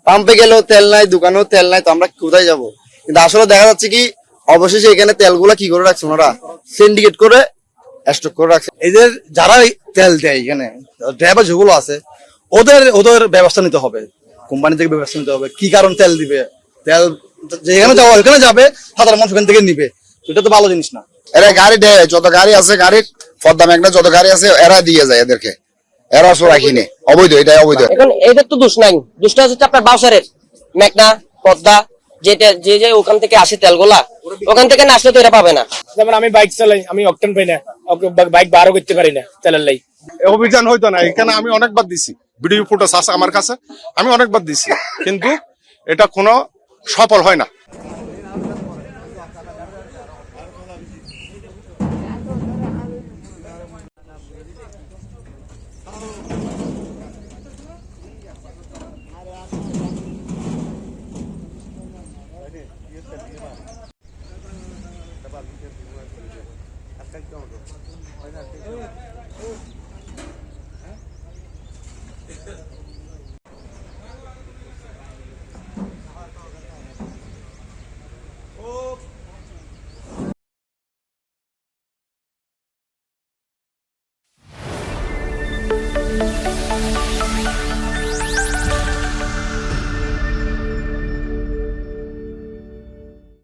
পাম্পে গেলেও তেল নাই, দোকানেও তেল নাই, তো আমরা কোথায় যাব? কিন্তু আসলে দেখা যাচ্ছে কি অবশেষে এখানে তেলগুলা কি করে রাখছে ওনারা, সিন্ডিকেট করে স্টক করে রাখছে। এই যে যারা তেল দেয় এখানে ড্রাইভার যেগুলো আছে ওদের ওদের ব্যবস্থা নিতে হবে, কোম্পানি থেকে ব্যবস্থা নিতে হবে। কি কারণ তেল দিবে, তেল যেখানে যাওয়া ওখানে যাবে, সাধারণ মানুষ ওখান থেকে নিবে, এটা তো ভালো জিনিস না। এরা গাড়ি দেয়, যত গাড়ি আছে গাড়ির পদ্মা মেঘনা যত গাড়ি আছে এরা দিয়ে যায় এদেরকে, এরা আসলে রাখিনি, অবৈধ, এটাই অবৈধ। এখন এদের তো দোষ নাই, দোষটা হচ্ছে আপনার বাউসারের, মেঘনা পদ্মা যেটা যে ওখান থেকে আসে তেলগুলা, ওখান থেকে না আসলে তো এরা পাবে না। যেমন আমি বাইক চালাই, আমি অকটেন পাই না, বাইক বারও করতে পারি না তেলের লাই। অভিযান হইতো না এখানে, আমি অনেকবার দিছি, ভিডিও ফুটেজ আছে আমার কাছে, আমি অনেকবার দিছি, কিন্তু এটা কোনো সফল হয় না। Hãy subscribe cho kênh Ghiền Mì Gõ để không bỏ lỡ